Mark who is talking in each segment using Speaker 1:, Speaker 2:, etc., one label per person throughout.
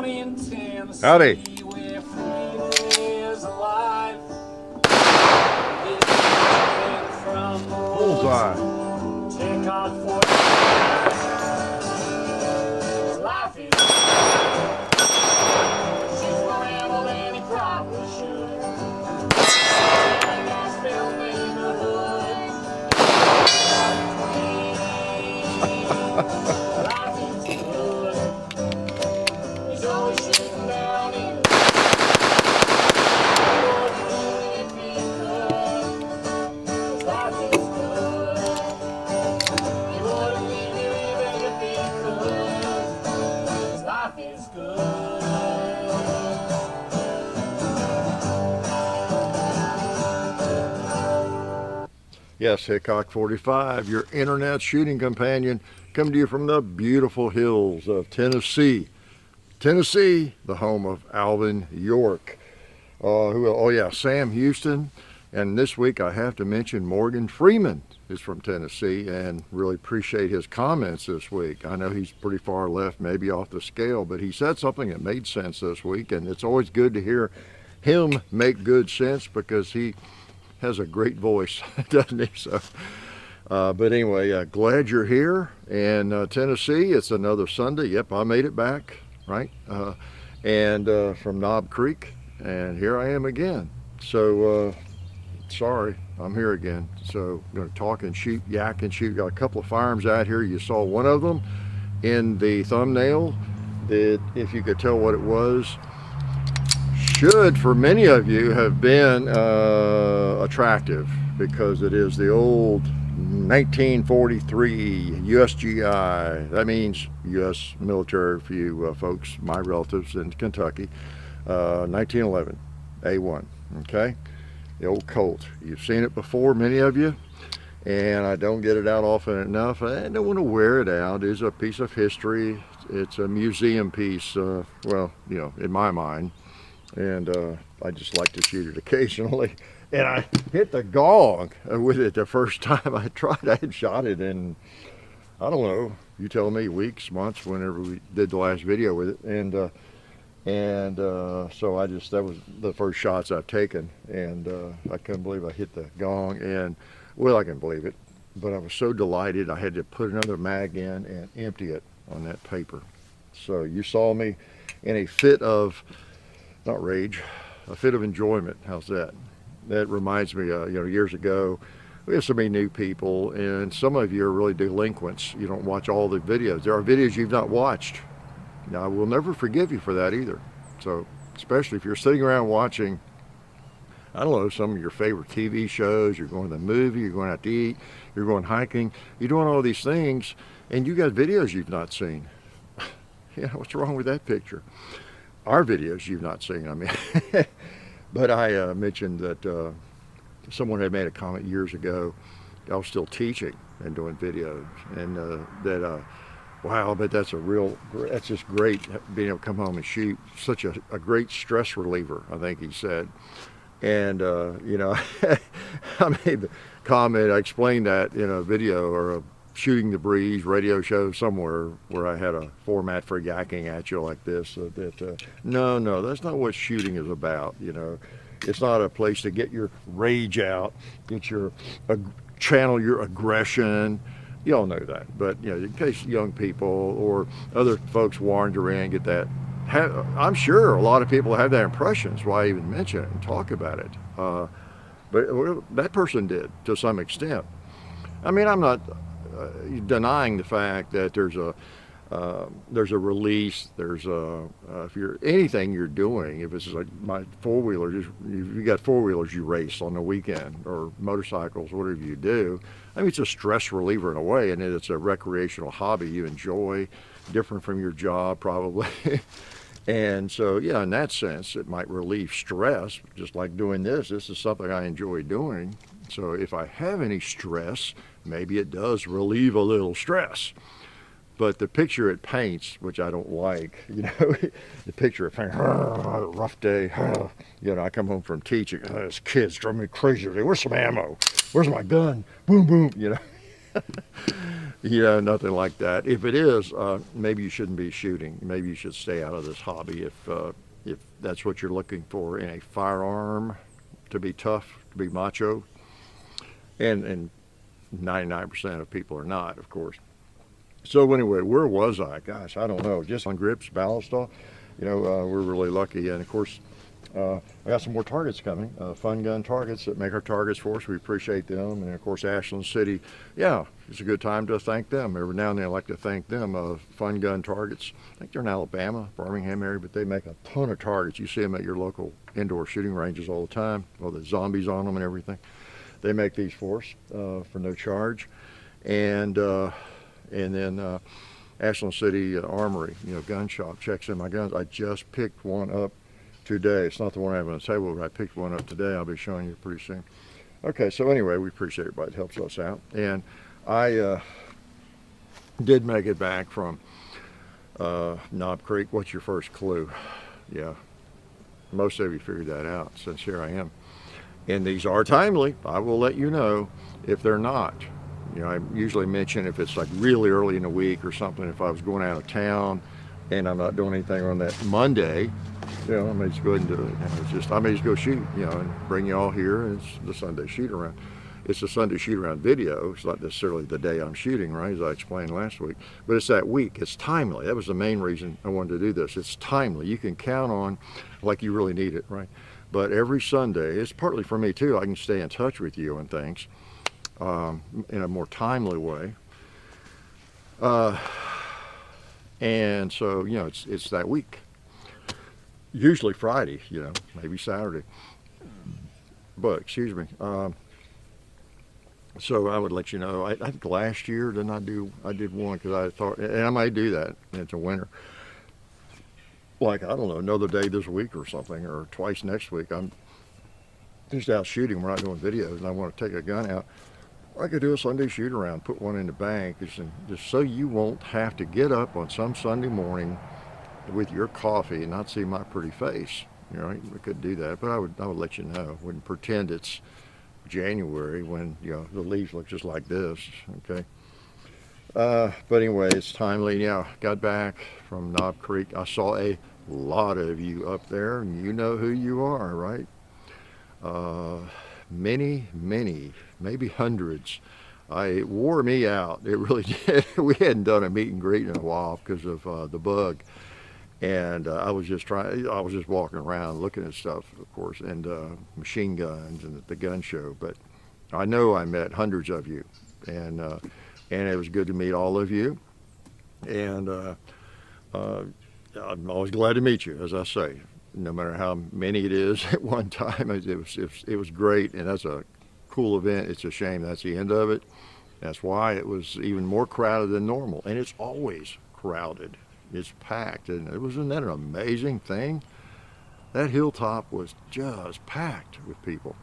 Speaker 1: Howdy. Bullseye. Yes, Hickok 45, your internet shooting companion, coming to you from the beautiful hills of Tennessee. Tennessee, the home of Alvin York. Sam Houston. And this week I have to mention Morgan Freeman is from Tennessee, and really appreciate his comments this week. I know he's pretty far left, maybe off the scale, but he said something that made sense this week, and it's always good to hear him make good sense because he has a great voice, doesn't he? So, but anyway, glad you're here in Tennessee. It's another Sunday. Yep, I made it back, right? From Knob Creek, and here I am again. So, sorry, I'm here again. So, I'm going to talk and shoot, yak and shoot. Got a couple of firearms out here. You saw one of them in the thumbnail. That, if you could tell what it was, should for many of you have been attractive, because it is the old 1943 USGI. That means U.S. military for you folks, my relatives in Kentucky. 1911 A1. Okay, the old Colt. You've seen it before, many of you, and I don't get it out often enough. I don't want to wear it out. It's a piece of history. It's a museum piece. Well, you know, in my mind. And I just like to shoot it occasionally. And I hit the gong with it the first time I tried. I had shot it in, I don't know, you tell me, weeks, months, whenever we did the last video with it. So that was the first shots I've taken. And I couldn't believe I hit the gong. And, well, I can believe it. But I was so delighted I had to put another mag in and empty it on that paper. So you saw me in a fit of, not rage, a fit of enjoyment. How's that? That reminds me, years ago, we have so many new people, and some of you are really delinquents. You don't watch all the videos. There are videos you've not watched. Now, I will never forgive you for that either. So, especially if you're sitting around watching, I don't know, some of your favorite TV shows, you're going to the movie, you're going out to eat, you're going hiking, you're doing all these things, and you got videos you've not seen. Yeah, what's wrong with that picture? Our videos you've not seen, I mean. But I mentioned that someone had made a comment years ago. I was still teaching and doing videos, and wow, but that's just great being able to come home and shoot. Such a great stress reliever, I think he said. And I made the comment, I explained that in a video or a Shooting the Breeze radio show somewhere, where I had a format for yakking at you like this. No, that's not what shooting is about. It's not a place to get your rage out, channel your aggression. You all know that, but in case young people or other folks wander in, get that. I'm sure a lot of people have that impression. That's why I even mention it and talk about it. But that person did to some extent. I mean, I'm not denying the fact that there's a release, if you're anything you're doing, if it's like my four-wheeler, you got four-wheelers you race on the weekend, or motorcycles, whatever you do. I mean, it's a stress reliever in a way, and it's a recreational hobby you enjoy, different from your job probably. And so, yeah, in that sense, it might relieve stress, just like doing this. This is something I enjoy doing. So if I have any stress, maybe it does relieve a little stress. But the picture it paints, which I don't like, the picture it paints, rough day, I come home from teaching, this kid's driving me crazy. Where's some ammo? Where's my gun? Boom, boom, You know, nothing like that. If it is, maybe you shouldn't be shooting. Maybe you should stay out of this hobby if that's what you're looking for in a firearm, to be tough, to be macho. And 99% of people are not, of course. So anyway, where was I? Gosh, I don't know. Just on grips, ballast off. You know, we're really lucky. And of course, I got some more targets coming, fun gun targets that make our targets for us. We appreciate them. And of course, Ashland City, yeah, it's a good time to thank them. Every now and then I like to thank them. Fun gun targets. I think they're in Alabama, Birmingham area, but they make a ton of targets. You see them at your local indoor shooting ranges all the time, all the zombies on them and everything. They make these for us for no charge. And then Ashland City Armory, you know, gun shop, checks in my guns. I just picked one up today. It's not the one I have on the table, but I picked one up today. I'll be showing you pretty soon. Okay, so anyway, we appreciate everybody that helps us out. And I did make it back from Knob Creek. What's your first clue? Yeah, most of you figured that out since here I am. And these are timely. I will let you know if they're not. You know, I usually mention if it's like really early in the week or something, if I was going out of town and I'm not doing anything on that Monday, you know, I may just go ahead and do it. You know, it's just, I may just go shoot, you know, and bring you all here. And it's the Sunday shoot around. It's a Sunday shoot around video. It's not necessarily the day I'm shooting, right, as I explained last week. But it's that week. It's timely. That was the main reason I wanted to do this. It's timely. You can count on like you really need it, right? But every Sunday, it's partly for me too. I can stay in touch with you and things in a more timely way. And so, you know, it's that week. Usually Friday, you know, maybe Saturday. But, excuse me. So I would let you know. I think last year, I did one because I thought, and I might do that. It's a winter. Like, I don't know, another day this week or something, or twice next week. I'm just out shooting. We're not doing videos, and I want to take a gun out. I could do a Sunday shoot around, put one in the bank, just so you won't have to get up on some Sunday morning with your coffee and not see my pretty face. You know, we could do that, but I would let you know. I wouldn't pretend it's January when, you know, the leaves look just like this, okay? But anyway, it's timely. Yeah, got back from Knob Creek. I saw a lot of you up there, and you know who you are, right? Many, maybe hundreds. It wore me out. It really did. We hadn't done a meet and greet in a while because of the bug. And I was just walking around looking at stuff, of course, and machine guns and the gun show. But I know I met hundreds of you, and it was good to meet all of you. And I'm always glad to meet you, as I say, no matter how many it is at one time. It was great, and that's a cool event. It's a shame that's the end of it. That's why it was even more crowded than normal, and it's always crowded. It's packed, and wasn't that an amazing thing? That hilltop was just packed with people.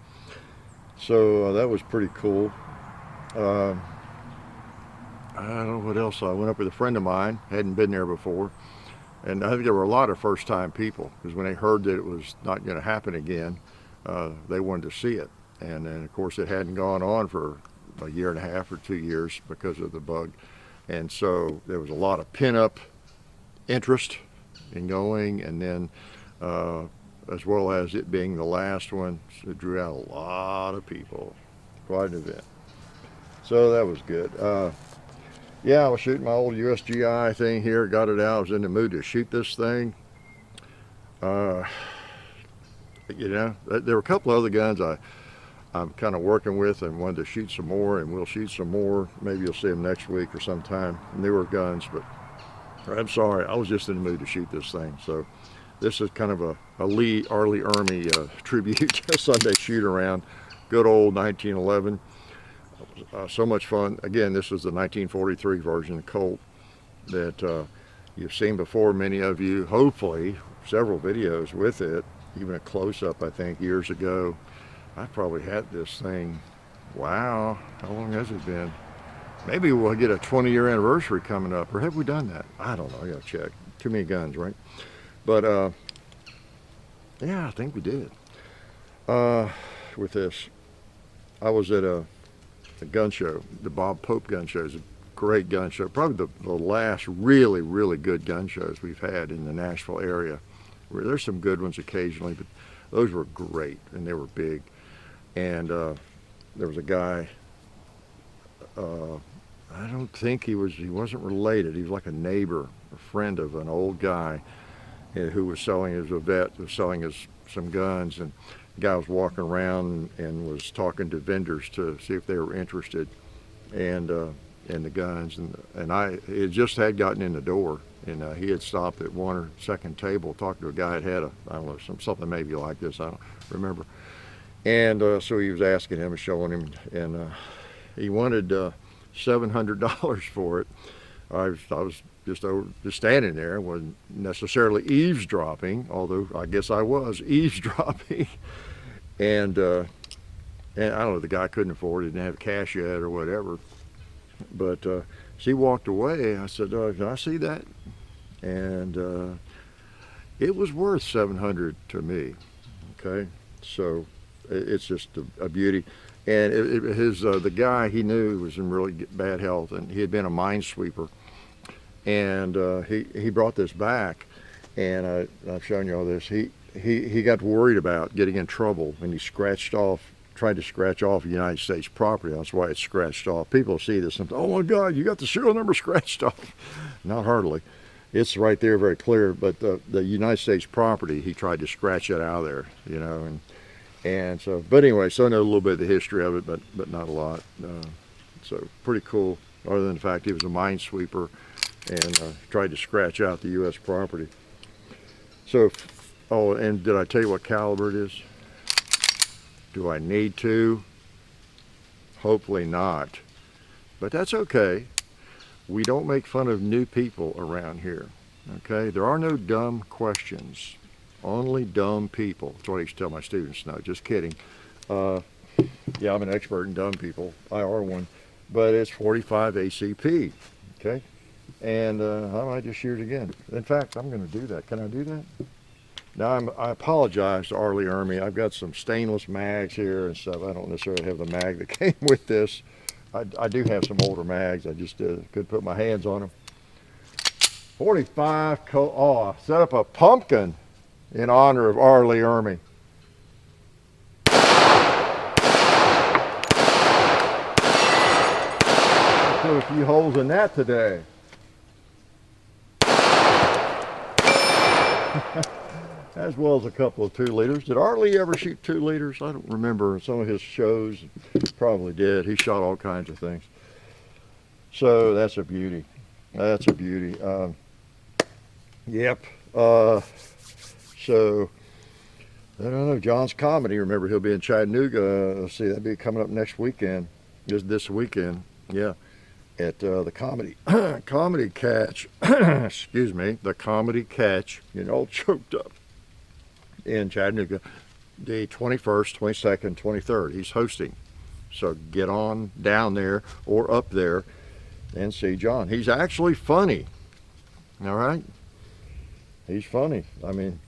Speaker 1: So that was pretty cool. I don't know what else. I went up with a friend of mine, hadn't been there before, and I think there were a lot of first-time people, because when they heard that it was not going to happen again, they wanted to see it. And then, of course, it hadn't gone on for a year and a half or 2 years because of the bug. And so there was a lot of pin-up interest in going, and then as well as it being the last one, it drew out a lot of people. Quite an event. So that was good. Yeah, I was shooting my old USGI thing here, got it out. I was in the mood to shoot this thing. You know, there were a couple other guns I'm kind of working with and wanted to shoot some more, and we'll shoot some more. Maybe you'll see them next week or sometime. Newer guns, but I'm sorry, I was just in the mood to shoot this thing. So this is kind of a Lee Arlie Ermey tribute Sunday shoot around. Good old 1911. So much fun. Again, this is the 1943 version of Colt that you've seen before, many of you, hopefully, several videos with it, even a close-up, I think, years ago. I probably had this thing, wow, how long has it been? Maybe we'll get a 20-year anniversary coming up, or have we done that? I don't know, I gotta check. Too many guns, right? But, yeah, I think we did. With this, I was at a gun show, the Bob Pope gun show. It's great gun show. Probably the last really, really good gun shows we've had in the Nashville area. Where there's some good ones occasionally, but those were great and they were big. And there was a guy, I don't think he wasn't related. He was like a neighbor, a friend of an old guy who was selling, as a vet, was selling us some guns. And the guy was walking around and was talking to vendors to see if they were interested and in the guns. And it just had gotten in the door, and he had stopped at one or second table talking to a guy that had I don't know, something maybe like this, I don't remember. And so he was asking him and showing him, and he wanted $700 for it. I was just standing there, wasn't necessarily eavesdropping, although I guess I was eavesdropping. And I don't know, the guy couldn't afford it, didn't have cash yet or whatever. But as he walked away, I said, "Can I see that?" And it was worth $700 to me. Okay, so it's just a beauty. And the guy he knew was in really bad health, and he had been a minesweeper. And he brought this back, and I've shown you all this. He got worried about getting in trouble, and he tried to scratch off United States property. That's why it's scratched off. People see this and, "Oh my God, you got the serial number scratched off." Not hardly. It's right there, very clear. But the United States property, he tried to scratch it out of there, you know. And so, but anyway, so I know a little bit of the history of it, but not a lot. So pretty cool. Other than the fact he was a minesweeper and tried to scratch out the U.S. property. So, oh, and did I tell you what caliber it is? Do I need to? Hopefully not. But that's okay. We don't make fun of new people around here. Okay? There are no dumb questions. Only dumb people. That's what I used to tell my students. No, just kidding. Yeah, I'm an expert in dumb people. I are one. But it's 45 ACP. Okay? And I might just shoot it again. In fact, I'm going to do that. Can I do that? Now, I apologize to Arlie Ermy. I've got some stainless mags here and stuff. I don't necessarily have the mag that came with this. I do have some older mags. I just couldn't put my hands on them. 45 Colt. Oh, I set up a pumpkin in honor of Arlie Ermy. Put a few holes in that today. As well as a couple of 2-liters. Did Arlie ever shoot 2-liters? I don't remember. Some of his shows probably did. He shot all kinds of things. So that's a beauty. That's a beauty. Yep. So I don't know. John's Comedy. Remember, he'll be in Chattanooga. Let's see, that'll be coming up next weekend. This weekend. Yeah. At the Comedy Catch. Excuse me. The Comedy Catch. You know, all choked up. In Chattanooga, the 21st, 22nd, 23rd. He's hosting. So get on down there or up there and see John. He's actually funny. All right? He's funny. I mean,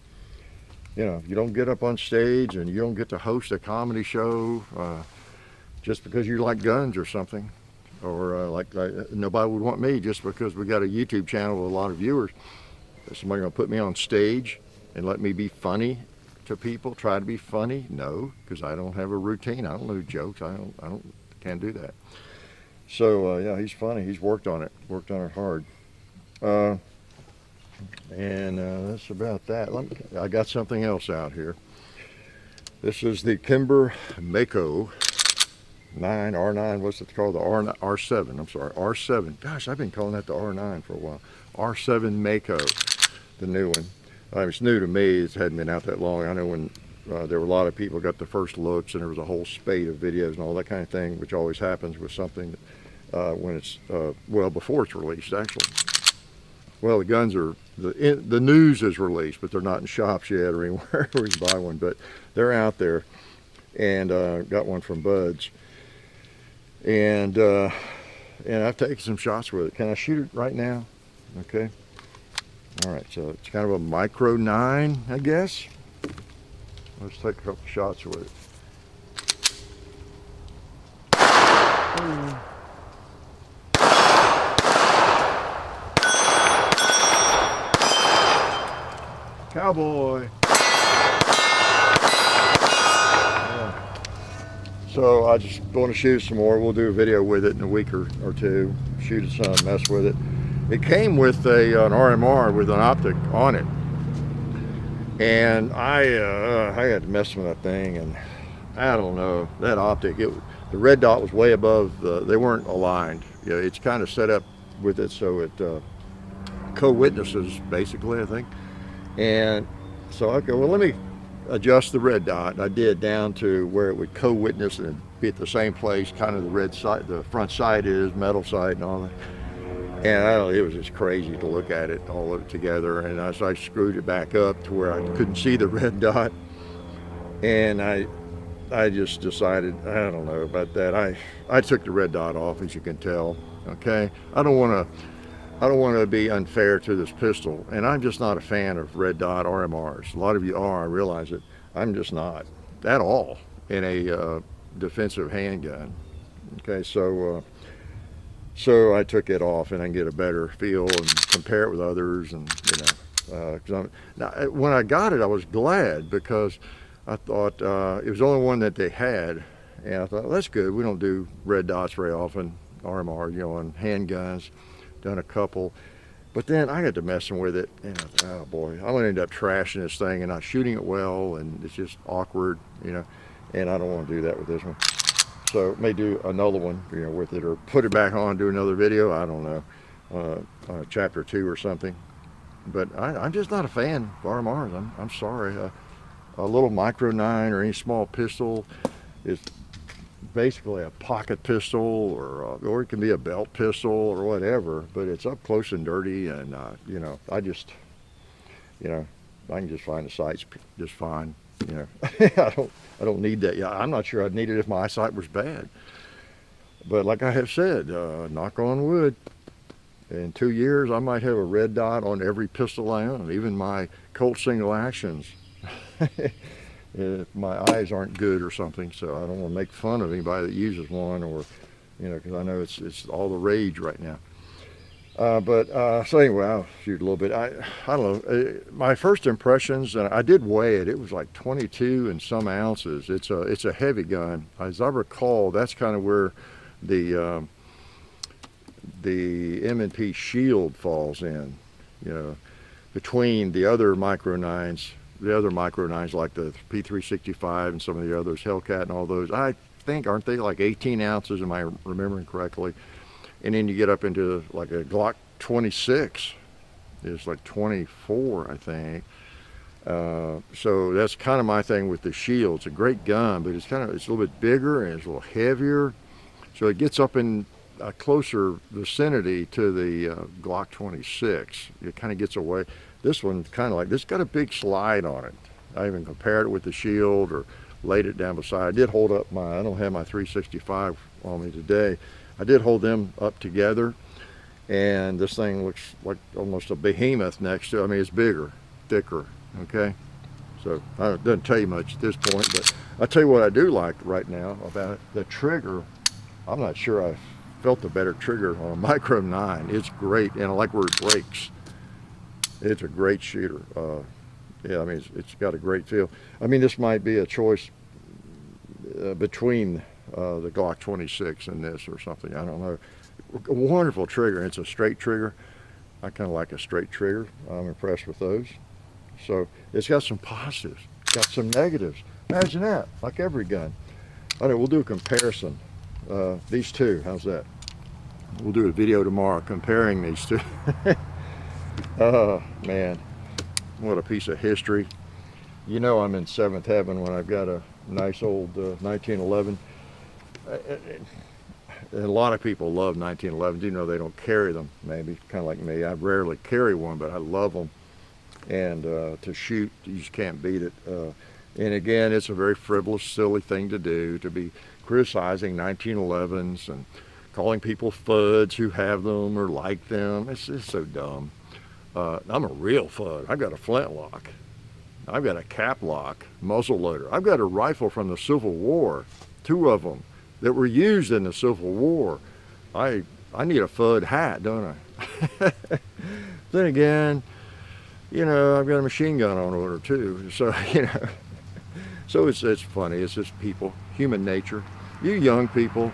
Speaker 1: you know, you don't get up on stage and you don't get to host a comedy show just because you like guns or something. Or like nobody would want me just because we got a YouTube channel with a lot of viewers. Is somebody going to put me on stage and let me be funny to people, try to be funny? No, because I don't have a routine. I don't know jokes. Can't do that. So yeah, he's funny. He's worked on it hard. And that's about that. I got something else out here. This is the Kimber MAKO R9. What's it called? The R7. I'm sorry, R7. Gosh, I've been calling that the R9 for a while. R7 MAKO, the new one. It's new to me. It hadn't been out that long. I know when there were a lot of people got the first looks, and there was a whole spate of videos and all that kind of thing, which always happens with something when it's well, before it's released, actually. Well, the guns are the news is released, but they're not in shops yet or anywhere where you can buy one. But they're out there, and got one from Bud's, and I've taken some shots with it. Can I shoot it right now? Okay. All right, so it's kind of a micro 9, I guess. Let's take a couple shots with it. Cowboy. So I just want to shoot some more. We'll do a video with it in a week or two. Shoot it some, mess with it. It came with an RMR with an optic on it, and I had to mess with that thing, and I don't know, that optic. The red dot was way above they weren't aligned. You know, it's kind of set up with it so it co-witnesses basically, I think. And so I go, well, let me adjust the red dot. I did down to where it would co-witness and be at the same place, kind of the red side, the front side is, metal side and all that. And it was just crazy to look at it all together. And I screwed it back up to where I couldn't see the red dot. And I just decided, I don't know about that. I took the red dot off, as you can tell. Okay, I don't want to be unfair to this pistol, and I'm just not a fan of red dot RMRs. A lot of you are, I realize it. I'm just not at all in a defensive handgun. Okay, so I took it off, and I can get a better feel and compare it with others, and now when I got it, I was glad because I thought it was the only one that they had, and I thought, well, that's good. We don't do red dots very often, RMR, on handguns. Done a couple, but then I got to messing with it, and I thought, oh boy, I'm gonna end up trashing this thing and not shooting it well, and it's just awkward, and I don't want to do that with this one. So may do another one, with it, or put it back on, do another video. I don't know, chapter 2 or something. But I'm just not a fan of RMRs. I'm sorry. A little micro 9 or any small pistol is basically a pocket pistol, or it can be a belt pistol or whatever, but it's up close and dirty, and I just I can just find the sights just fine. I don't need that. Yeah, I'm not sure I'd need it if my eyesight was bad, but like I have said, knock on wood, in 2 years I might have a red dot on every pistol I own, even my Colt single actions. If my eyes aren't good or something, so I don't want to make fun of anybody that uses one, or because I know it's all the rage right now. So anyway, I'll shoot a little bit. I don't know. My first impressions, and I did weigh it. It was like 22 and some ounces. It's a heavy gun. As I recall, that's kind of where the M&P shield falls in, between the other micro 9s. The other micro 9s like the P365 and some of the others, Hellcat and all those, I think, aren't they like 18 ounces, am I remembering correctly? And then you get up into like a Glock 26, it's like 24, I think. So that's kind of my thing with the shield. It's a great gun, but it's a little bit bigger and it's a little heavier. So it gets up in a closer vicinity to the Glock 26. It kind of gets away. This one's kind of like, this got a big slide on it. I even compared it with the shield or laid it down beside. I did hold up I don't have my 365 on me today. I did hold them up together, and this thing looks like almost a behemoth next to it. I mean, it's bigger, thicker, okay? So it doesn't tell you much at this point, but I'll tell you what I do like right now about it. The trigger, I'm not sure I've felt a better trigger on a micro 9. It's great, and I like where it breaks. It's a great shooter. Yeah, I mean, it's got a great feel. I mean, this might be a choice between the Glock 26 and this or something. I don't know. A wonderful trigger. It's a straight trigger. I kind of like a straight trigger. I'm impressed with those. So it's got some positives. It's got some negatives. Imagine that, like every gun. All right, we'll do a comparison. These two, how's that? We'll do a video tomorrow comparing these two. Oh man, what a piece of history. I'm in seventh heaven when I've got a nice old 1911. And a lot of people love 1911s, they don't carry them, maybe, kind of like me. I rarely carry one, but I love them. And to shoot, you just can't beat it. And again, it's a very frivolous, silly thing to do, to be criticizing 1911s and calling people fuds who have them or like them. It's just so dumb. I'm a real fud. I've got a flintlock. I've got a cap lock, muzzleloader. I've got a rifle from the Civil War, 2 of them that were used in the Civil War. I need a fud hat, don't I? Then again, I've got a machine gun on order too. So, so it's funny. It's just people, human nature. You young people,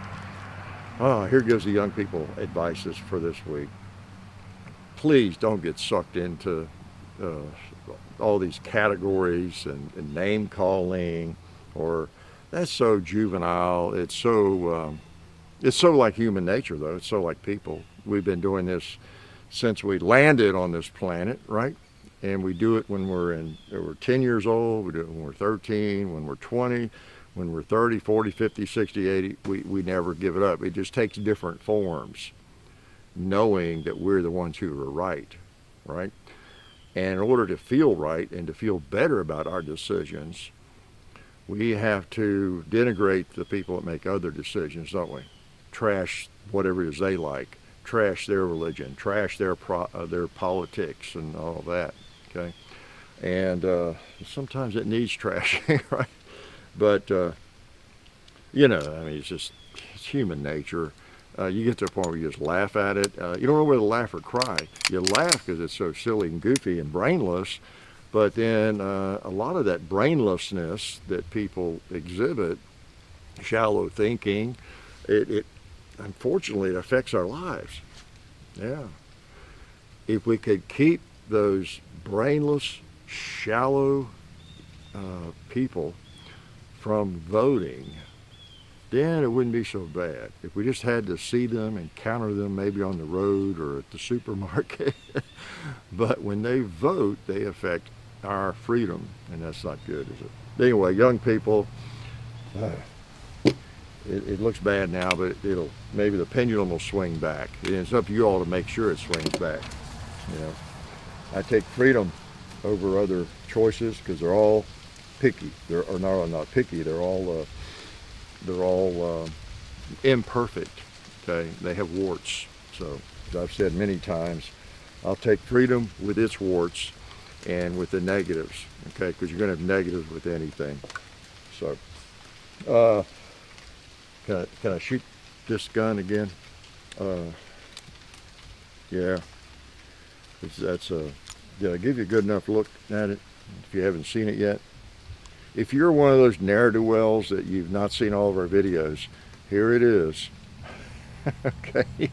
Speaker 1: here gives the young people advice for this week. Please don't get sucked into all these categories and name calling, or that's so juvenile. It's so like human nature, though. It's so like people. We've been doing this since we landed on this planet, right? And we do it when we're 10 years old, we do it when we're 13, when we're 20, when we're 30, 40, 50, 60, 80. We never give it up. It just takes different forms, knowing that we're the ones who are right? And in order to feel right and to feel better about our decisions, we have to denigrate the people that make other decisions, don't we? Trash whatever it is they like, trash their religion, trash their politics and all that, okay? And sometimes it needs trashing, right? But, it's human nature. You get to a point where you just laugh at it. You don't know whether to laugh or cry. You laugh because it's so silly and goofy and brainless, but then a lot of that brainlessness that people exhibit, shallow thinking, it unfortunately it affects our lives. Yeah. If we could keep those brainless, shallow people from voting, then it wouldn't be so bad. If we just had to see them, encounter them maybe on the road or at the supermarket. But when they vote, they affect our freedom, and that's not good, is it? Anyway, young people, it looks bad now, but maybe the pendulum will swing back. And it's up to you all to make sure it swings back. I take freedom over other choices because they're all picky. They're not picky. They're all imperfect, okay? They have warts. So, as I've said many times, I'll take freedom with its warts and with the negatives, okay? Because you're going to have negatives with anything. So, can I shoot this gun again? Yeah. Did I give you a good enough look at it if you haven't seen it yet? If you're one of those ne'er-do-wells that you've not seen all of our videos, here it is. Okay?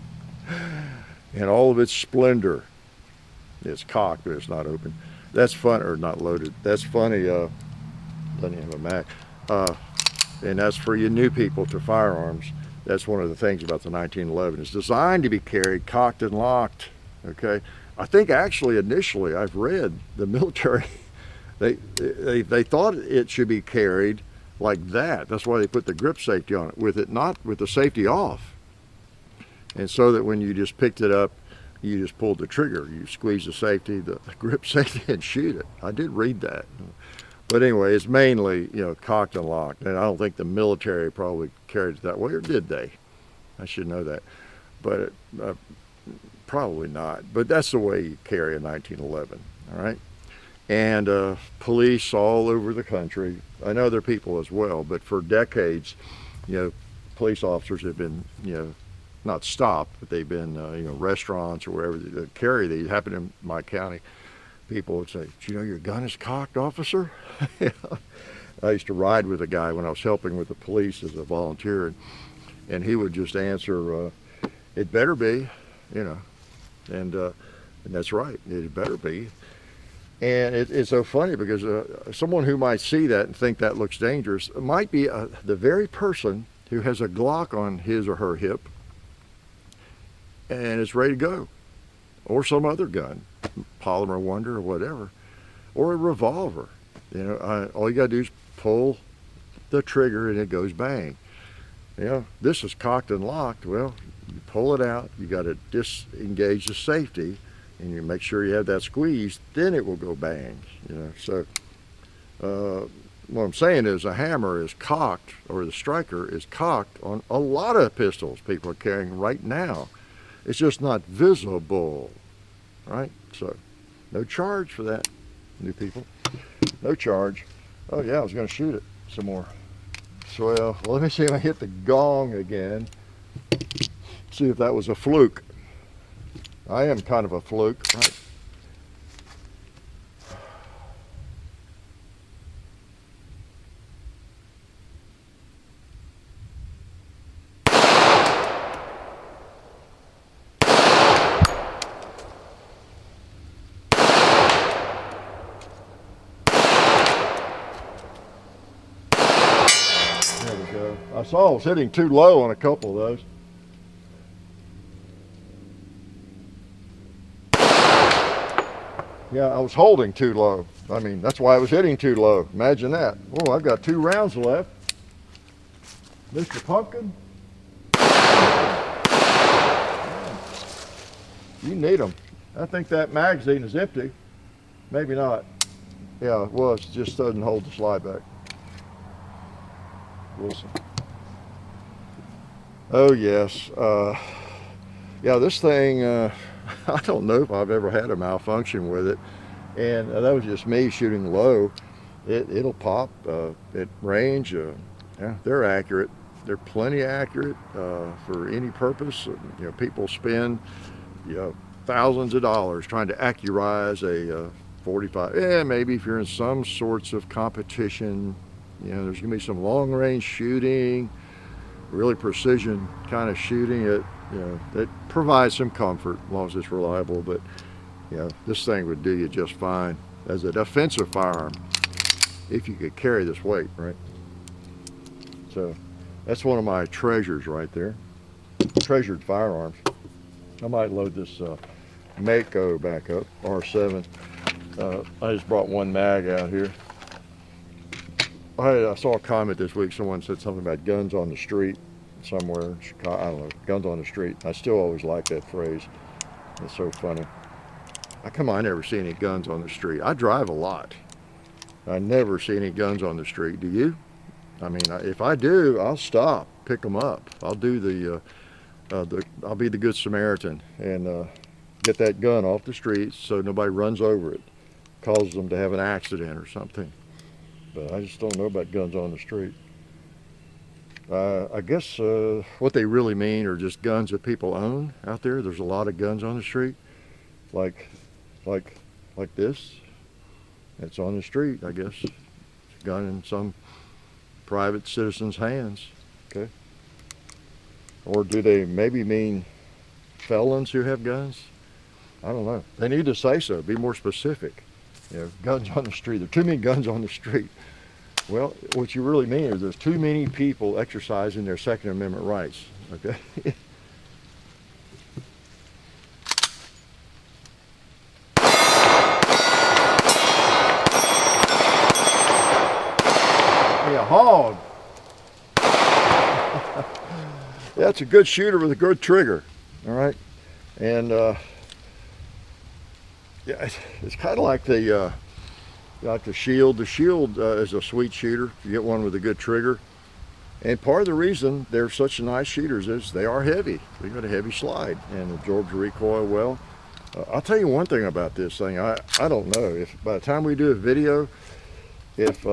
Speaker 1: In all of its splendor. It's cocked, but it's not open. That's fun, or not loaded. That's funny. Doesn't even have a Mac. And that's for you new people to firearms. That's one of the things about the 1911. It's designed to be carried cocked and locked. Okay? I think actually initially I've read the military. They thought it should be carried like that. That's why they put the grip safety on it, not with the safety off. And so that when you just picked it up, you just pulled the trigger, you squeeze the safety, the grip safety, and shoot it. I did read that. But anyway, it's mainly, cocked and locked. And I don't think the military probably carried it that way, or did they? I should know that. But probably not. But that's the way you carry a 1911, all right? And police all over the country, and other people as well, but for decades, police officers have been, not stopped, but they've been, restaurants or wherever they carry these. It happened in my county. People would say, "Do you know your gun is cocked, officer?" I used to ride with a guy when I was helping with the police as a volunteer, and he would just answer, "It better be," and that's right, it better be. And it's so funny because someone who might see that and think that looks dangerous might be the very person who has a Glock on his or her hip and is ready to go, or some other gun, Polymer Wonder or whatever, or a revolver. All you got to do is pull the trigger and it goes bang. This is cocked and locked. Well, you pull it out, you got to disengage the safety, and you make sure you have that squeeze, then it will go bang. So what I'm saying is a hammer is cocked, or the striker is cocked on a lot of pistols people are carrying right now. It's just not visible, right? So no charge for that, new people. No charge. Oh yeah, I was going to shoot it some more. So well, let me see if I hit the gong again. See if that was a fluke. I am kind of a fluke, right? I saw I was hitting too low on a couple of those. Yeah, I was holding too low. I mean, that's why I was hitting too low. Imagine that. Oh, I've got 2 rounds left. Mr. Pumpkin. You need them. I think that magazine is empty. Maybe not. Yeah, it was. It just doesn't hold the slide back. Wilson. Oh, yes. Yeah, this thing, I don't know if I've ever had a malfunction with it. And that was just me shooting low. It'll pop at range. Yeah, they're accurate. They're plenty accurate for any purpose. You know, people spend thousands of dollars trying to accurize a 45. Yeah, maybe if you're in some sorts of competition, you know, there's gonna be some long range shooting, really precision kind of shooting. It, you know, that provides some comfort as long as it's reliable. But you know, this thing would do you just fine as a defensive firearm if you could carry this weight, right? So that's one of my treasures right there. Treasured firearms. I might load this MAKO back up, R7. I just brought 1 mag out here. I saw a comment this week. Someone said something about guns on the street somewhere in Chicago. I don't know, guns on the street. I still always like that phrase. It's so funny. I never see any guns on the street. I drive a lot. I never see any guns on the street. Do you? I mean, if I do, I'll stop, pick them up. I'll do I'll be the good Samaritan and get that gun off the street so nobody runs over it, causes them to have an accident or something. But I just don't know about guns on the street. I guess what they really mean are just guns that people own out there. There's a lot of guns on the street, like this. It's on the street, I guess. It's a gun in some private citizen's hands. Okay. Or do they maybe mean felons who have guns? I don't know. They need to say so. Be more specific. You know, guns on the street. There are too many guns on the street. Well, what you really mean is there's too many people exercising their Second Amendment rights. Okay. A hog. That's a good shooter with a good trigger. All right, and yeah, it's kind of like the Shield. The Shield is a sweet shooter. You get one with a good trigger, and part of the reason they're such nice shooters is they are heavy. They got a heavy slide and absorbs the recoil well. I'll tell you one thing about this thing. I don't know if by the time we do a video, if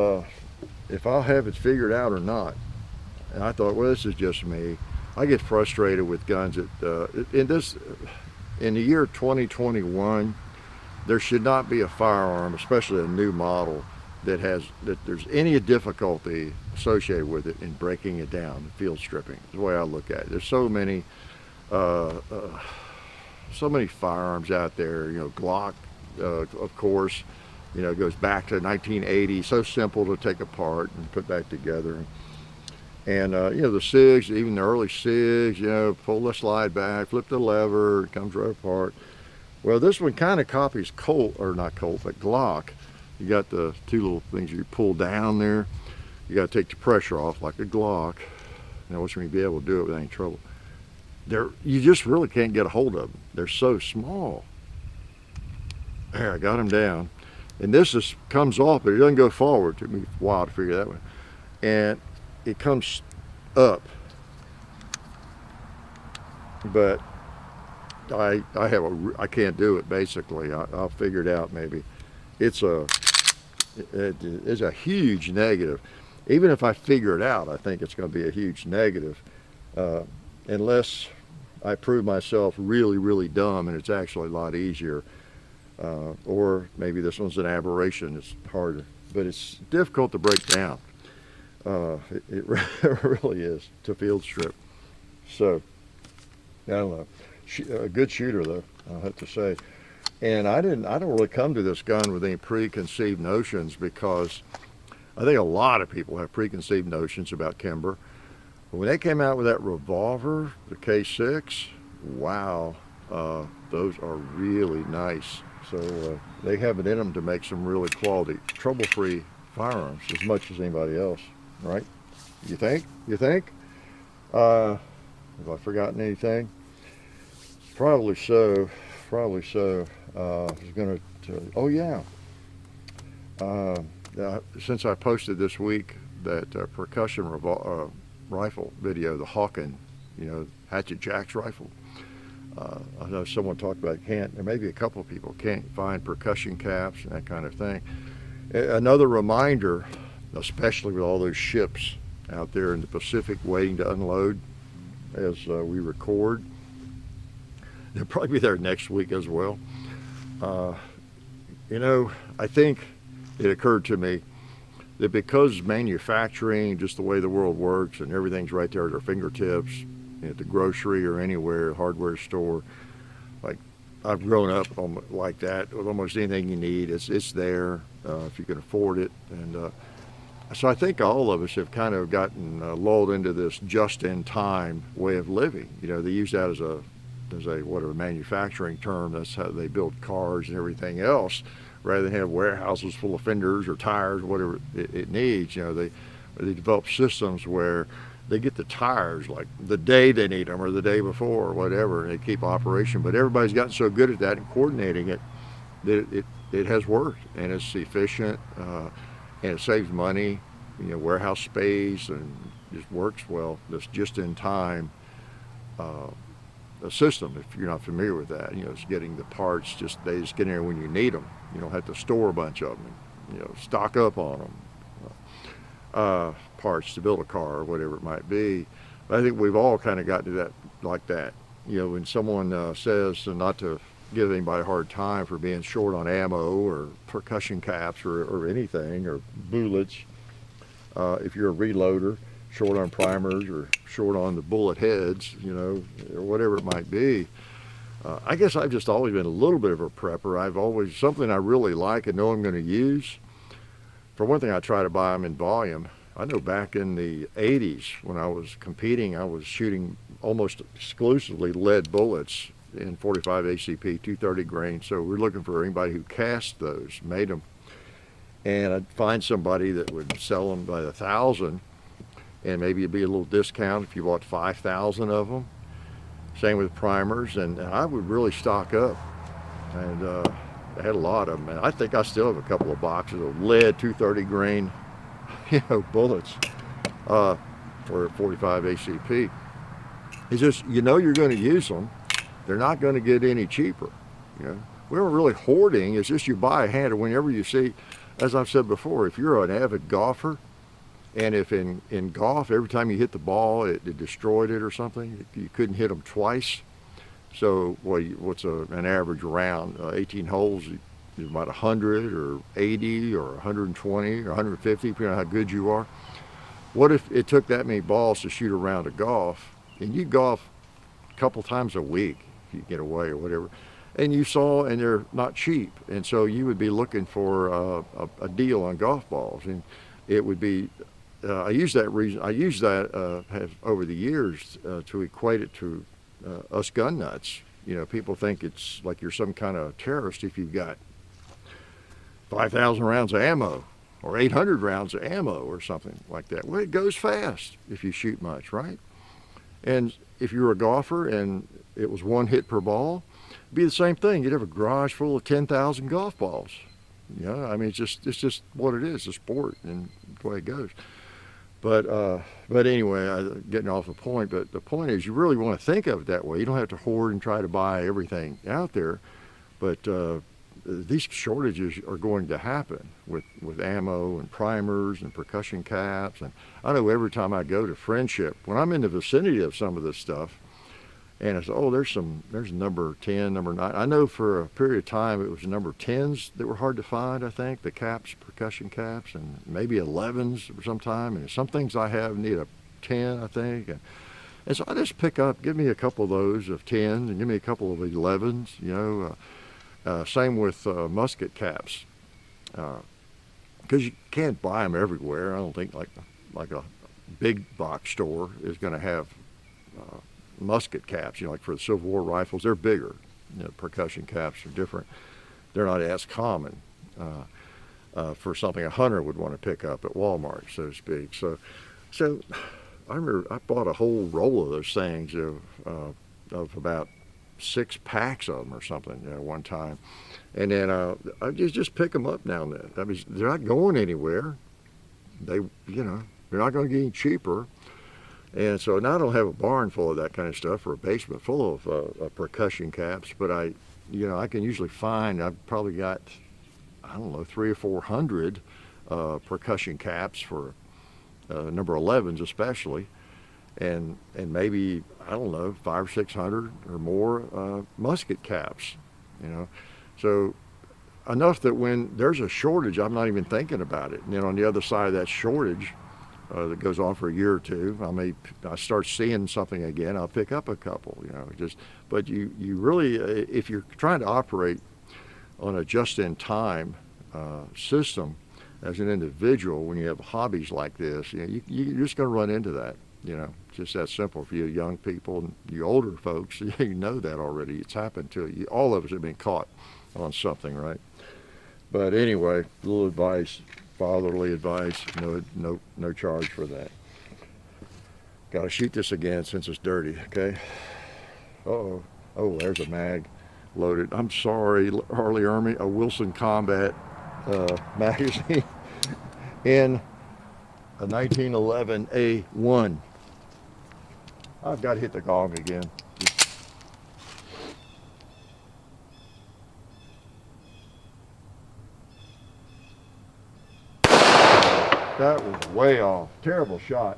Speaker 1: I'll have it figured out or not. And I thought, well, this is just me. I get frustrated with guns that in the year 2021, there should not be a firearm, especially a new model, that there's any difficulty associated with it in breaking it down, field stripping. Is the way I look at it. There's so many firearms out there. You know, Glock, of course. You know, it goes back to 1980. So simple to take apart and put back together. And you know, the SIGs, even the early SIGs, you know, pull the slide back, flip the lever, it comes right apart. Well, this one kind of copies Colt, or not Colt, but Glock. You got the 2 little things you pull down there. You got to take the pressure off like a Glock. Now, which means you'll be able to do it without any trouble. You just really can't get a hold of them. They're so small. There, I got them down. And this comes off, but it doesn't go forward. It took me a while to figure that one. And it comes up. But I can't do it, basically. I'll figure it out maybe. It's a huge negative. Even if I figure it out, I think it's going to be a huge negative. Unless I prove myself really, really dumb and it's actually a lot easier. Or maybe this one's an aberration. It's hard, but it's difficult to break down. It really is to field strip. So I don't know. A good shooter though, I'll have to say. And I don't really come to this gun with any preconceived notions, because I think a lot of people have preconceived notions about Kimber. When they came out with that revolver, the K6, wow, those are really nice. So they have it in them to make some really quality, trouble-free firearms as much as anybody else, right? You think? You think? Have I forgotten anything? Probably so. Probably so. I was going to tell you. Oh, yeah. Since I posted this week that percussion rifle video, the Hawken, Hatchet Jack's rifle. I know someone talked about there may be a couple of people can't find percussion caps and that kind of thing. Another reminder, especially with all those ships out there in the Pacific waiting to unload as we record. They'll probably be there next week as well. I think it occurred to me that because manufacturing, just the way the world works and everything's right there at our fingertips, at the grocery or anywhere, hardware store, like I've grown up like that with almost anything you need. It's there if you can afford it. And so I think all of us have kind of gotten lulled into this just-in-time way of living. They use that as a manufacturing term. That's how they build cars and everything else, rather than have warehouses full of fenders or tires, whatever it needs. They develop systems where they get the tires like the day they need them or the day before or whatever, and they keep operation. But everybody's gotten so good at that and coordinating it that it has worked, and it's efficient, and it saves money, warehouse space, and just works well. That's just in time. A system, if you're not familiar with that, it's getting the parts, they just get in there when you need them. You don't have to store a bunch of them, stock up on them. Parts to build a car or whatever it might be. But I think we've all kind of gotten to that like that. When someone says, and not to give anybody a hard time for being short on ammo or percussion caps or anything, or bullets, if you're a reloader, short on primers or short on the bullet heads, or whatever it might be. I guess I've just always been a little bit of a prepper. Something I really like and know I'm going to use. For one thing, I try to buy them in volume. I know back in the 80s when I was competing, I was shooting almost exclusively lead bullets in 45 ACP, 230 grain. So we're looking for anybody who cast those, made them. And I'd find somebody that would sell them by 1,000. And maybe it'd be a little discount if you bought 5,000 of them. Same with primers, and I would really stock up. And I had a lot of them. And I think I still have a couple of boxes of lead 230 grain, bullets for 45 ACP. It's just, you're going to use them. They're not going to get any cheaper. We weren't really hoarding. It's just you buy a hand, or whenever you see, as I've said before, if you're an avid golfer, and if in golf, every time you hit the ball, it destroyed it or something, you couldn't hit them twice. So what's an average round? 18 holes, about 100 or 80 or 120 or 150, depending on how good you are. What if it took that many balls to shoot a round of golf, and you golf a couple times a week, if you get away or whatever, and and they're not cheap, and so you would be looking for a deal on golf balls, and it would be, I use that over the years to equate it to us gun nuts. People think it's like you're some kind of terrorist if you've got 5,000 rounds of ammo or 800 rounds of ammo or something like that. Well, it goes fast if you shoot much, right? And if you're a golfer and it was one hit per ball, it'd be the same thing. You'd have a garage full of 10,000 golf balls. It's just what it is, a sport, and the way it goes. But anyway, getting off the point, but the point is you really want to think of it that way. You don't have to hoard and try to buy everything out there, but these shortages are going to happen with ammo and primers and percussion caps. And I know every time I go to Friendship, when I'm in the vicinity of some of this stuff, and it's, there's number 10, number 9. I know for a period of time it was number 10s that were hard to find, I think, the caps, percussion caps, and maybe 11s sometime. And some things I have need a 10, I think. And so I just give me a couple of those of 10s and give me a couple of 11s, same with musket caps. Because you can't buy them everywhere. I don't think like a big box store is going to have musket caps, like for the Civil War rifles. They're bigger. Percussion caps are different. They're not as common for something a hunter would want to pick up at Walmart, so to speak. So I remember I bought a whole roll of those things of about 6 packs of them or something one time, and then I just pick them up now and then. I mean, they're not going anywhere. They're not going to get any cheaper. And so now I don't have a barn full of that kind of stuff or a basement full of percussion caps, but I can usually find, I've probably got, I don't know, 300 or 400 percussion caps for number 11s especially, and maybe, I don't know, 500 or 600 or more musket caps, So enough that when there's a shortage, I'm not even thinking about it. And then on the other side of that shortage, that goes on for a year or two, I start seeing something again, I'll pick up a couple, but you really, if you're trying to operate on a just-in-time system as an individual, when you have hobbies like this, you're just going to run into that, just that simple. For you young people and you older folks, you know that already. It's happened to you. All of us have been caught on something, right? But anyway, a little advice. Fatherly advice, no charge for that. Got to shoot this again since it's dirty, okay? Uh-oh. Oh, there's a mag loaded. I'm sorry, Harley Army, a Wilson Combat magazine in a 1911 A1. I've got to hit the gong again. That was way off. Terrible shot.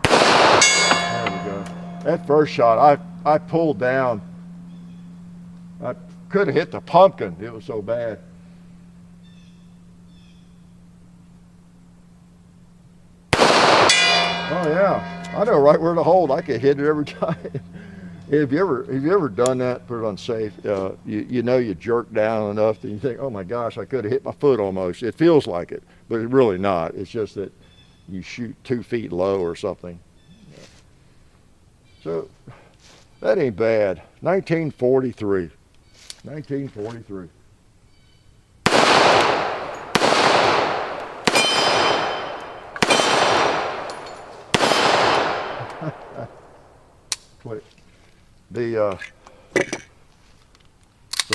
Speaker 1: There we go. That first shot, I pulled down. I could have hit the pumpkin. It was so bad. Oh yeah, I know right where to hold. I can hit it every time. Have you ever done that? Put it on safe. You jerk down enough that you think, oh my gosh, I could have hit my foot almost. It feels like it, but it's really not. It's just that you shoot 2 feet low or something. So that ain't bad. 1943. 1943. Click. So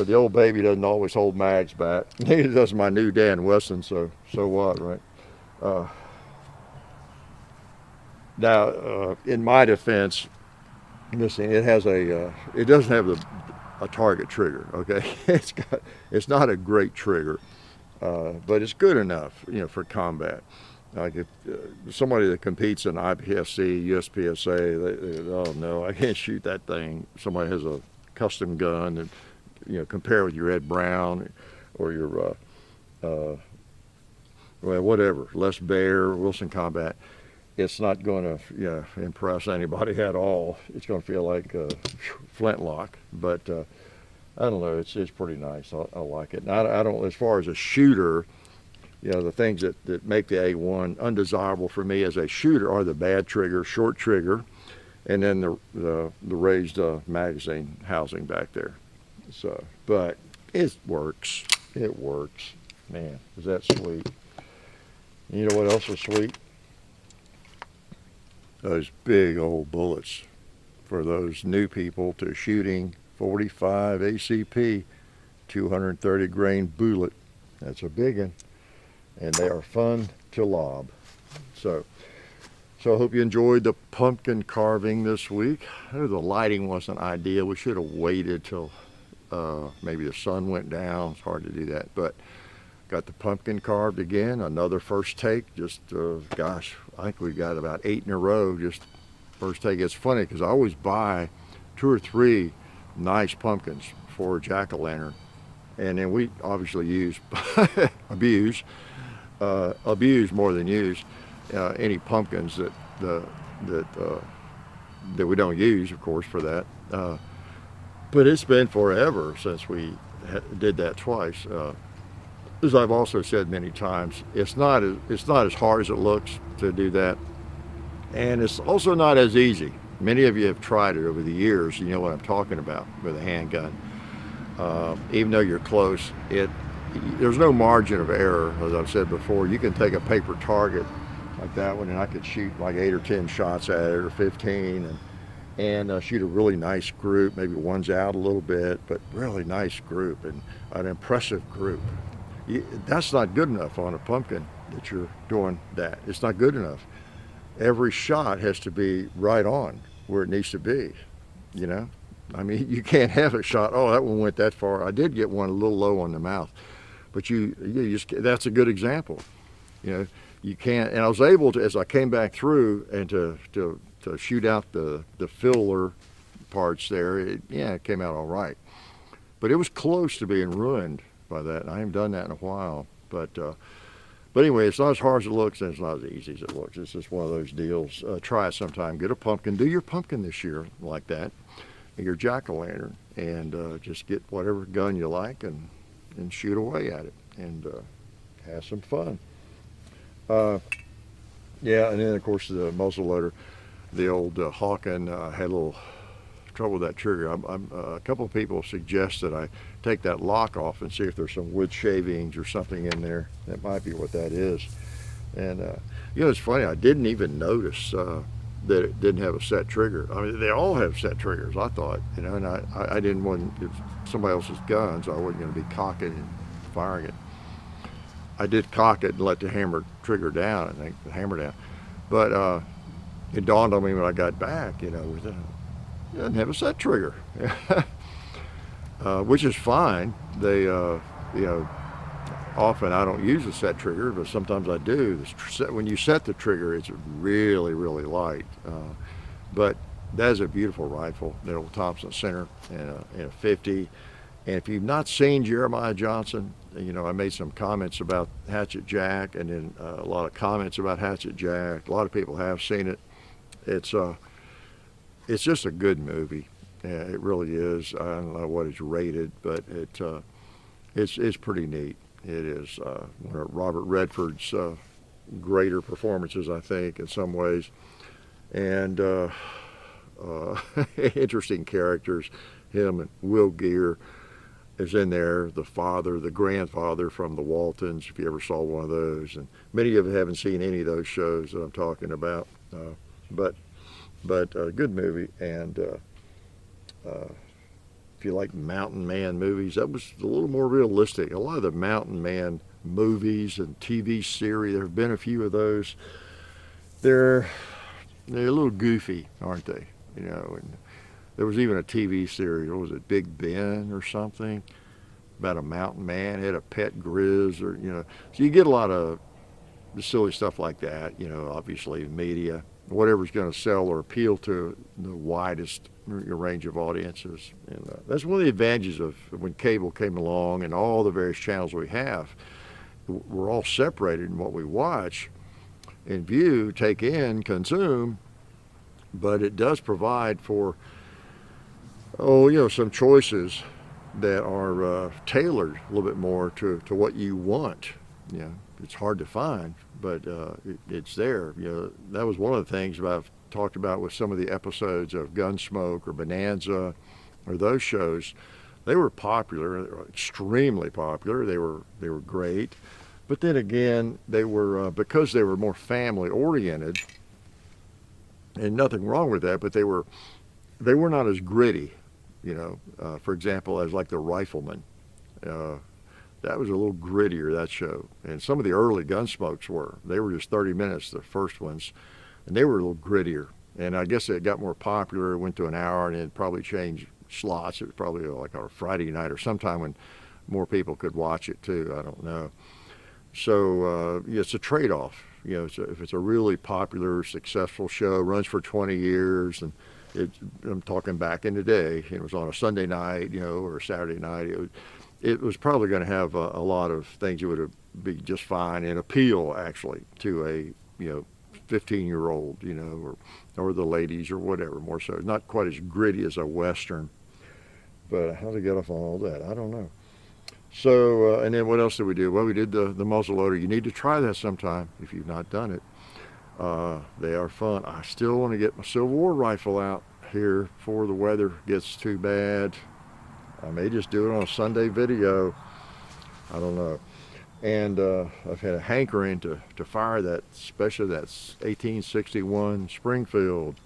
Speaker 1: the old baby doesn't always hold mags back. Neither does my new Dan Wesson, so what, right? Now, in my defense, listen, it doesn't have a target trigger, okay? It's not a great trigger, but it's good enough, for combat. Like if somebody that competes in IPSC, USPSA, oh no, I can't shoot that thing. Somebody has a custom gun and, compare with your Ed Brown or your, whatever, Les Baer, Wilson Combat. It's not going to, impress anybody at all. It's going to feel like flintlock, but I don't know. It's pretty nice. I like it. Now, I don't, as far as a shooter. The things that make the A1 undesirable for me as a shooter are the bad trigger, short trigger, and then the raised magazine housing back there. So, but it works. It works. Man, is that sweet. You know what else is sweet? Those big old bullets for those new people to shooting 45 ACP, 230 grain bullet. That's a big one. And they are fun to lob. So I hope you enjoyed the pumpkin carving this week. I know the lighting wasn't ideal. We should have waited till maybe the sun went down. It's hard to do that, but got the pumpkin carved again. Another first take. Just gosh, I think we got about 8 in a row. Just first take. It's funny because I always buy 2 or 3 nice pumpkins for a jack-o'-lantern, and then we obviously abuse more than use any pumpkins that we don't use, of course, for that. But it's been forever since we did that twice. as I've also said many times, it's not as hard as it looks to do that, and it's also not as easy. Many of you have tried it over the years. You know what I'm talking about with a handgun. Even though you're close, there's no margin of error. As I've said before, you can take a paper target like that one, and I could shoot like 8 or 10 shots at it, or 15, and shoot a really nice group. Maybe one's out a little bit, but really nice group and an impressive group. That's not good enough on a pumpkin that you're doing that. It's not good enough. Every shot has to be right on where it needs to be, you know? I mean, you can't have a shot, oh, that one went that far. I did get one a little low on the mouth, but you just, that's a good example. You know, you can't, and I was able to, as I came back through and to shoot out the filler parts there, it came out all right. But it was close to being ruined by that, and I haven't done that in a while. But anyway, it's not as hard as it looks, and it's not as easy as it looks. It's just one of those deals. Try it sometime. Get a pumpkin. Do your pumpkin this year like that, and your jack-o'-lantern, and just get whatever gun you like and shoot away at it, and have some fun. Yeah, and then of course the muzzleloader, the old Hawken, had a little trouble with that trigger. A couple of people suggest that I take that lock off and see if there's some wood shavings or something in there. That might be what that is. And you know, it's funny, I didn't even notice that it didn't have a set trigger. I mean, they all have set triggers, I thought, you know, and I didn't want, if somebody else's gun, so I wasn't going to be cocking and firing it. I did cock it and let the hammer trigger down, I think, the hammer down. But it dawned on me when I got back, you know, it doesn't have a set trigger, which is fine. They, you know, often I don't use a set trigger, but sometimes I do. When you set the trigger, it's really, really light. But that is a beautiful rifle, the old Thompson Center and a 50. And if you've not seen Jeremiah Johnson, you know, I made some comments about Hatchet Jack, and then a lot of comments about Hatchet Jack. A lot of people have seen it. It's just a good movie. Yeah, it really is. I don't know what it's rated, but it's pretty neat. It is one of Robert Redford's greater performances, I think, in some ways, and interesting characters. Him and Will Geer is in there, the father, the grandfather from the Waltons, if you ever saw one of those. And many of you haven't seen any of those shows that I'm talking about, but a good movie. And if you like mountain man movies, that was a little more realistic. A lot of the mountain man movies and TV series, there have been a few of those. They're a little goofy, aren't they? You know, and there was even a TV series, what was it, Big Ben or something, about a mountain man, had a pet grizz, or, you know. So you get a lot of silly stuff like that, you know, obviously media, whatever's going to sell or appeal to the widest range of audiences. And that's one of the advantages of when cable came along and all the various channels we have. We're all separated in what we watch and view, take in, consume, but it does provide for, you know, some choices that are tailored a little bit more to what you want. You know, it's hard to find, but it's there. You know, that was one of the things I've talked about with some of the episodes of Gunsmoke or Bonanza or those shows. They were popular, they were extremely popular. They were great, but then again, they were because they were more family oriented, and nothing wrong with that. But they were not as gritty. You know, for example, as like The Rifleman. That was a little grittier, that show. And some of the early Gunsmokes were. They were just 30 minutes, the first ones, and they were a little grittier. And I guess it got more popular, went to an hour, and it probably changed slots. It was probably like on a Friday night or sometime when more people could watch it too. I don't know. So it's a trade-off. You know, if it's a really popular, successful show, runs for 20 years, and I'm talking back in the day, it was on a Sunday night, you know, or a Saturday night. It was probably going to have a lot of things that would be just fine and appeal actually to a, you know, 15-year-old, you know, or the ladies or whatever, more so. Not quite as gritty as a Western, but how to get off on all that, I don't know. So, and then what else did we do? Well, we did the muzzleloader. You need to try that sometime if you've not done it. They are fun. I still want to get my Civil War rifle out here before the weather gets too bad. I may just do it on a Sunday video. I don't know. And I've had a hankering to fire that, especially that 1861 Springfield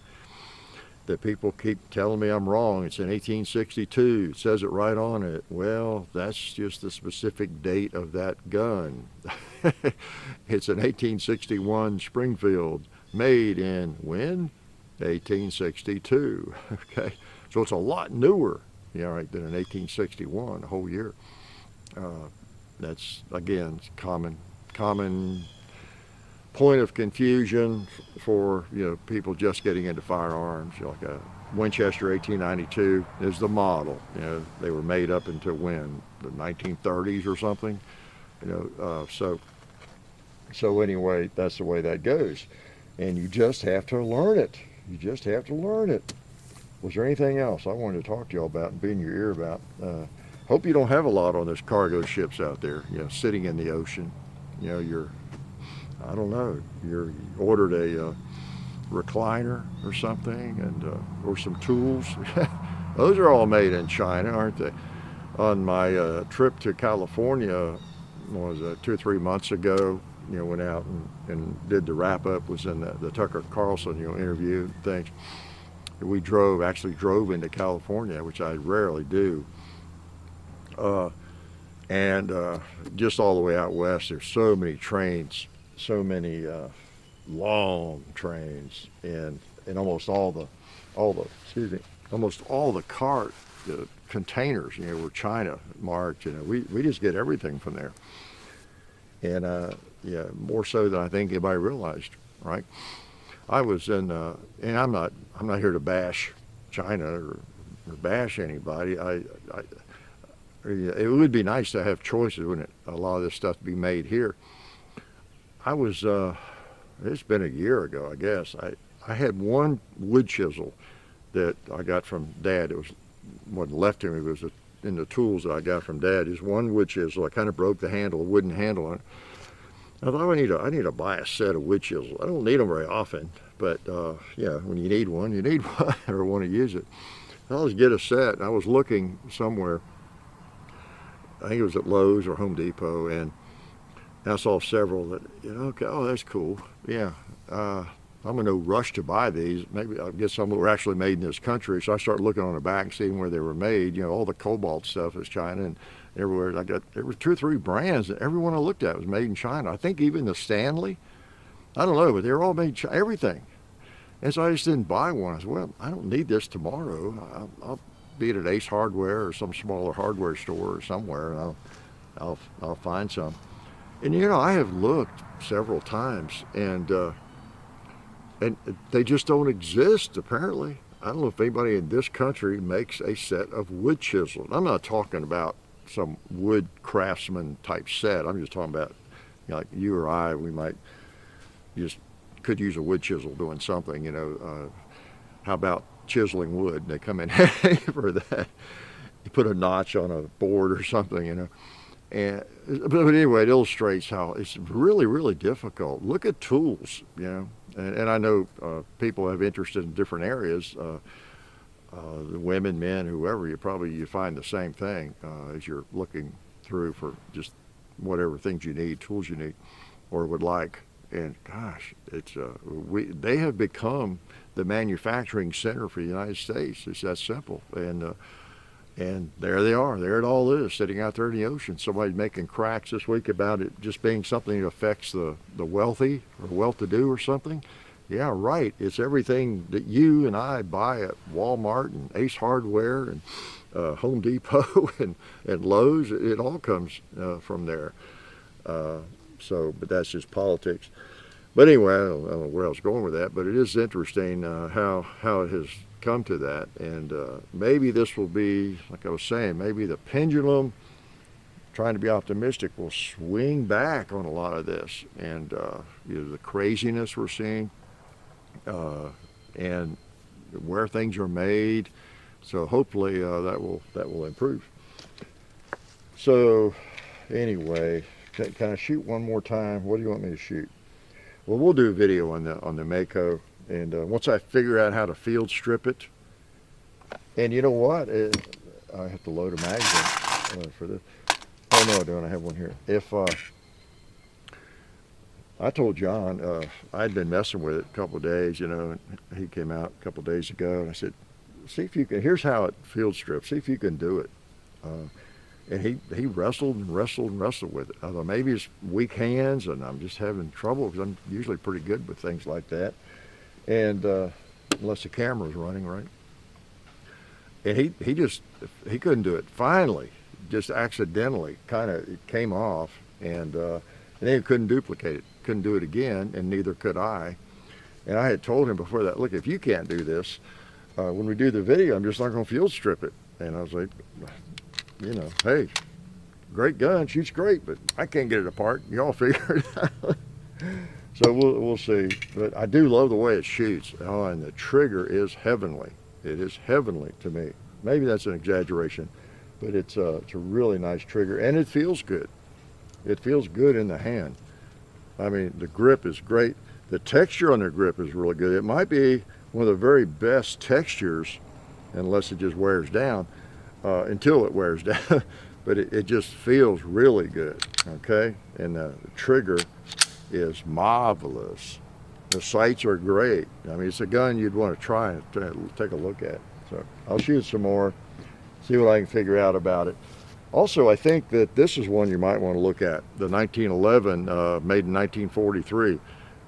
Speaker 1: that people keep telling me I'm wrong. It's in 1862. It says it right on it. Well, that's just the specific date of that gun. It's an 1861 Springfield, made in when? 1862. Okay, so it's a lot newer, right, than in 1861, a whole year. That's again common point of confusion for people just getting into firearms. Like a Winchester 1892 is the model. They were made up until when, the 1930s or something. So anyway, that's the way that goes, and you just have to learn it. You just have to learn it. Was there anything else I wanted to talk to y'all about and be in your ear about? Hope you don't have a lot on those cargo ships out there, sitting in the ocean. I don't know, you ordered a recliner or something, and or some tools. Those are all made in China, aren't they? On my trip to California, was 2 or 3 months ago, went out and did the wrap-up, was in the Tucker Carlson interview and things. We actually drove into California, which I rarely do. And just all the way out west, there's so many trains, so many long trains, and almost all the cart containers, were China marked. We just get everything from there, and more so than I think anybody realized, right? I was in, and I'm not here to bash China or bash anybody. It would be nice to have choices, wouldn't it? A lot of this stuff be made here. I was, it's been a year ago, I guess. I had one wood chisel that I got from Dad. Wasn't left to me. It was in the tools that I got from Dad. Just one wood chisel. I kind of broke the handle, a wooden handle on it. I thought I need to buy a set of wood chisels. I don't need them very often, but when you need one or want to use it. I'll just get a set. And I was looking somewhere. I think it was at Lowe's or Home Depot, and I saw several that, okay, oh, that's cool. Yeah, I'm in no rush to buy these. Maybe I'll get some that were actually made in this country. So I started looking on the back, seeing where they were made. All the Cobalt stuff is China, and everywhere. There were 2 or 3 brands that everyone I looked at was made in China. I think even the Stanley, I don't know, but they were all made in China, everything. And so I just didn't buy one. I said, well, I don't need this tomorrow. I'll be it at Ace Hardware or some smaller hardware store or somewhere, and I'll find some. And I have looked several times, and they just don't exist apparently. I don't know if anybody in this country makes a set of wood chisels. I'm not talking about some wood craftsman type set. I'm just talking about like you or I, we might just could use a wood chisel doing something. How about chiseling wood? They come in handy for that. You put a notch on a board or something, And but anyway, it illustrates how it's really, really difficult. Look at tools, and I know people have interest in different areas. The women, men, whoever, you find the same thing as you're looking through for just whatever things you need, tools you need, or would like. And gosh, they have become the manufacturing center for the United States. It's that simple. And there they are. There it all is, sitting out there in the ocean. Somebody's making cracks this week about it just being something that affects the wealthy or well-to-do or something. Yeah, right. It's everything that you and I buy at Walmart and Ace Hardware and Home Depot and Lowe's. It all comes from there. But that's just politics. But anyway, I don't know where I was going with that, but it is interesting how it has come to that. And maybe this will be, like I was saying, maybe the pendulum, trying to be optimistic, will swing back on a lot of this. And the craziness we're seeing and where things are made. So hopefully that will improve. So anyway, can I shoot one more time? What do you want me to shoot? Well, we'll do a video on the MAKO, and once I figure out how to field strip it. And you know what? I have to load a magazine for this. Oh no, I don't. I have one here. If I told John I'd been messing with it a couple of days, you know, and he came out a couple of days ago, and I said, see if you can. Here's how it field strips. See if you can do it. And he wrestled and wrestled and wrestled with it. I thought maybe it's weak hands and I'm just having trouble, because I'm usually pretty good with things like that. And unless the camera's running, right? And he couldn't do it. Finally, just accidentally, it came off, and then he couldn't duplicate it. Couldn't do it again, and neither could I. And I had told him before that, look, if you can't do this, when we do the video, I'm just not going to field strip it. And I was like, you know, hey, great gun, shoots great, but I can't get it apart. Y'all figure it out. So we'll see. But I do love the way it shoots. Oh, and the trigger is heavenly. It is heavenly to me. Maybe that's an exaggeration, but it's a really nice trigger, and it feels good. It feels good in the hand. I mean, the grip is great. The texture on the grip is really good. It might be one of the very best textures, unless it just wears down, until it wears down. But it just feels really good, okay? And the trigger is marvelous. The sights are great. I mean, it's a gun you'd want to try and take a look at. So I'll shoot some more, see what I can figure out about it. Also, I think that this is one you might want to look at, the 1911, made in 1943.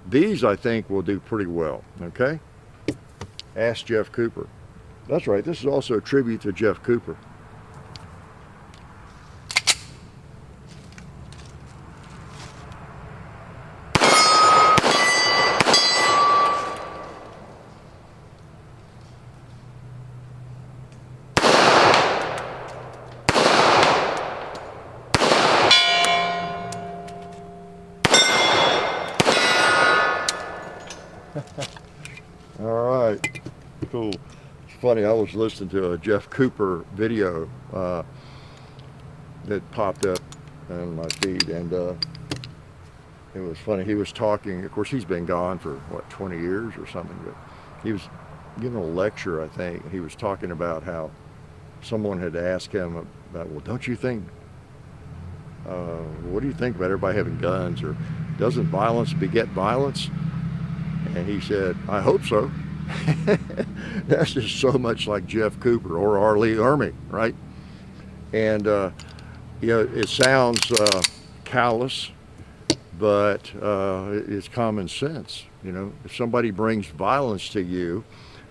Speaker 1: These, I think, will do pretty well, okay? Ask Jeff Cooper. That's right, this is also a tribute to Jeff Cooper. All right, cool. It's funny, I was listening to a Jeff Cooper video that popped up on my feed, and it was funny. He was talking, of course he's been gone for what, 20 years or something, but he was giving a lecture, I think, and he was talking about how someone had asked him about, well, don't you think, what do you think about everybody having guns, or doesn't violence beget violence? And he said, I hope so. That's just so much like Jeff Cooper or R. Lee Ermey, right? And, you know, it sounds callous, but it's common sense. You know, if somebody brings violence to you,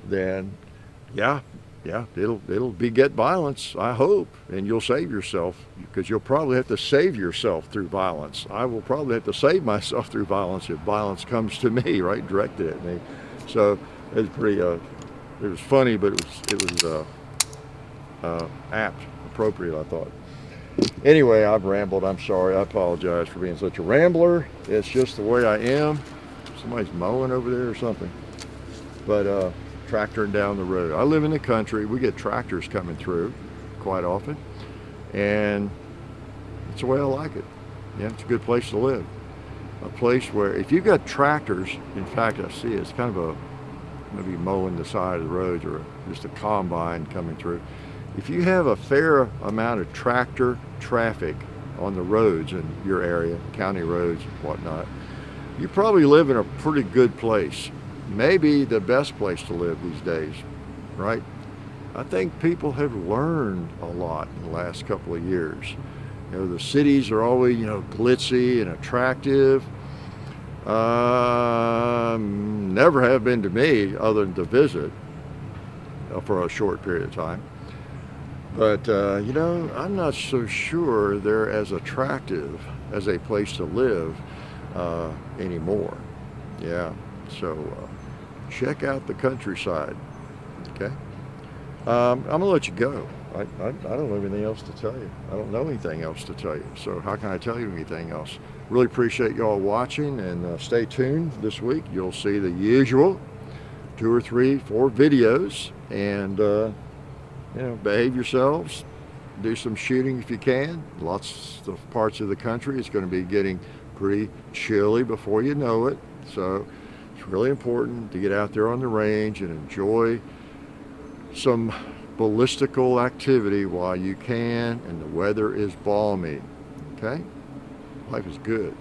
Speaker 1: then yeah, it'll beget violence, I hope, and you'll save yourself, because you'll probably have to save yourself through violence. I will probably have to save myself through violence if violence comes to me, right, directed at me. So it was pretty, it was funny, but it was apt, appropriate, I thought. Anyway, I've rambled. I'm sorry. I apologize for being such a rambler. It's just the way I am. Somebody's mowing over there or something. But tractoring down the road. I live in the country. We get tractors coming through quite often, and it's the way I like it. Yeah, it's a good place to live. A place where if you've got tractors, in fact, I see it's kind of a maybe mowing the side of the roads, or just a combine coming through. If you have a fair amount of tractor traffic on the roads in your area, county roads and whatnot, you probably live in a pretty good place. Maybe the best place to live these days, right? I think people have learned a lot in the last couple of years. You know, the cities are always, you know, glitzy and attractive. Never have been to me other than to visit for a short period of time. But, you know, I'm not so sure they're as attractive as a place to live anymore. Yeah, so check out the countryside, okay? I'm gonna let you go. I don't have anything else to tell you. I don't know anything else to tell you, so how can I tell you anything else? Really appreciate y'all watching, and stay tuned this week. You'll see the usual 2 or 3, 4 videos, and you know, behave yourselves, do some shooting if you can. Lots of parts of the country, it's going to be getting pretty chilly before you know it. So it's really important to get out there on the range and enjoy some ballistical activity while you can and the weather is balmy. Okay? Life is good.